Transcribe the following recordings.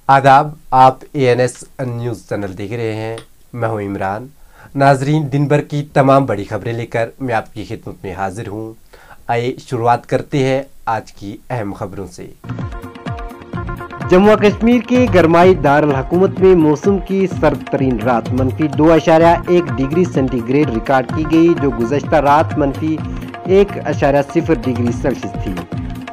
आदाब, आप ANS news channel देख रहे हैं। मैं हूं इमरान। नाजरीन, दिन भर की तमाम बड़ी खबरें लेकर मैं आपकी खिदमत में हाजिर हूं। आइए शुरुआत करते हैं आज की अहम खबरों से। जम्मू कश्मीर के गरमाई दारुल हुकूमत में मौसम की सर्द तरीन रात -2.1 डिग्री सेंटीग्रेड रिकॉर्ड की गई, जो गुज़श्ता रात -1.0 डिग्री सेल्सियस थी।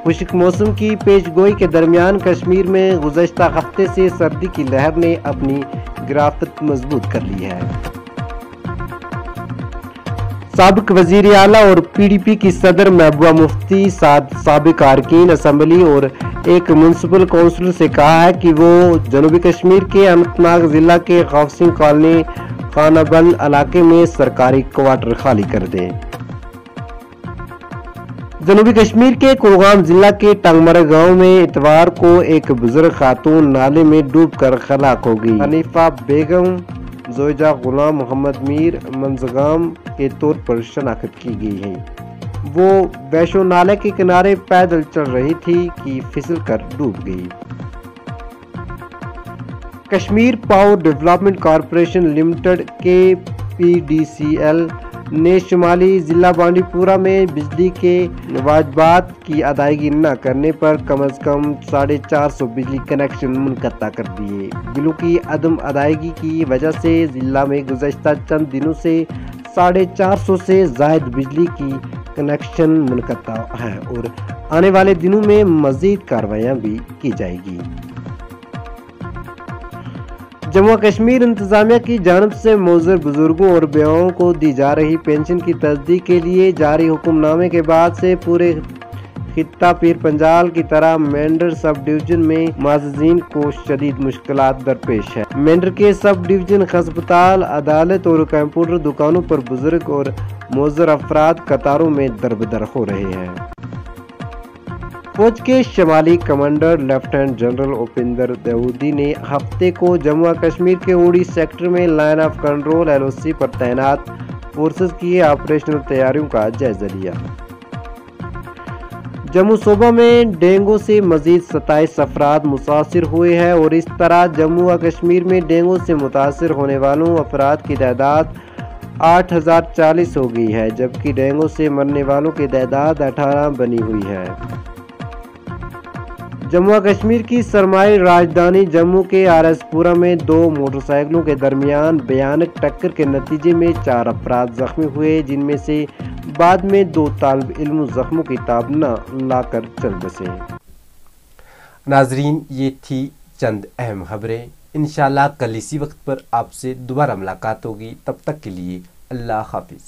खुश्क मौसम की पेशगोई के दरमियान कश्मीर में गुज़श्ता हफ्ते से सर्दी की लहर ने अपनी गिरफ्त मजबूत कर ली है। साबिक वज़ीर आला और PDP की सदर महबूबा मुफ्ती 7 साबिक अरकान असम्बली और एक म्यूनसिपल काउंसिलर से कहा है कि वो जनूबी कश्मीर के अनंतनाग जिला के हाउसिंग कॉलोनी खानाबल इलाके में सरकारी क्वार्टर खाली कर दें। जनूबी कश्मीर के कुलगाम जिला के टंगमर गांव में इतवार को एक बुजुर्ग खातून नाले में डूबकर हलाक हो गई। हनीफा बेगम जोजा गुलाम मोहम्मद मीर मंजगाम के तौर पर शनाख्त की गई है। वो वैशो नाले के किनारे पैदल चल रही थी कि फिसल कर डूब गई। Kashmir power development corporation limited KPDCL ने शुमाली जिला बांडीपुरा में बिजली के वाजबात की अदायगी न करने पर कम अज कम 450 बिजली कनेक्शन मुनक़ता कर दिए। बिलों की अदम अदायगी की वजह से जिला में गुज़श्ता चंद दिनों से 450 से ज़ायद बिजली की कनेक्शन मुनक़ता है और आने वाले दिनों में मज़ीद कार्रवाइयाँ भी की जाएगी। जम्मू कश्मीर इंतजामिया की जानिब से मौजूद बुजुर्गों और बेवाओं को दी जा रही पेंशन की तस्दीक के लिए जारी हुक्मनामे के बाद से पूरे खित्ता पीर पंजाल की तरह मेंढर सब डिवीजन में माज़ीन को शदीद मुश्किलात दरपेश है। मेंढर के सब डिवीजन अस्पताल, अदालत और कंप्यूटर दुकानों पर बुजुर्ग और मौजूद अफराद कतारों में दरबदर हो रहे हैं। फौज के शमाली commander lieutenant general Upinder Daudi ने हफ्ते को जम्मू कश्मीर के उड़ी सेक्टर में लाइन ऑफ कंट्रोल LOC पर तैनात फोर्सेस की ऑपरेशनल तैयारियों का जायजा लिया। जम्मू सूबा में डेंगू से मजीद 27 अफराद मुतासिर हुए हैं और इस तरह जम्मू कश्मीर में डेंगू से मुतासिर होने वालों अफराद की तादाद 8040 हो गई है, जबकि डेंगू से मरने वालों की तादाद 18 बनी हुई है। जम्मू कश्मीर की सरमाई राजधानी जम्मू के RSपुरा में 2 मोटरसाइकिलों के दरमियान भयानक टक्कर के नतीजे में 4 अफराद जख्मी हुए, जिनमें से बाद में 2 तालिब इल्म जख्मों की ताब न लाकर चल बसे। नाजरीन, ये थी चंद अहम खबरें। इंशाल्लाह कल इसी वक्त पर आपसे दोबारा मुलाकात होगी। तब तक के लिए अल्लाह हाफिज।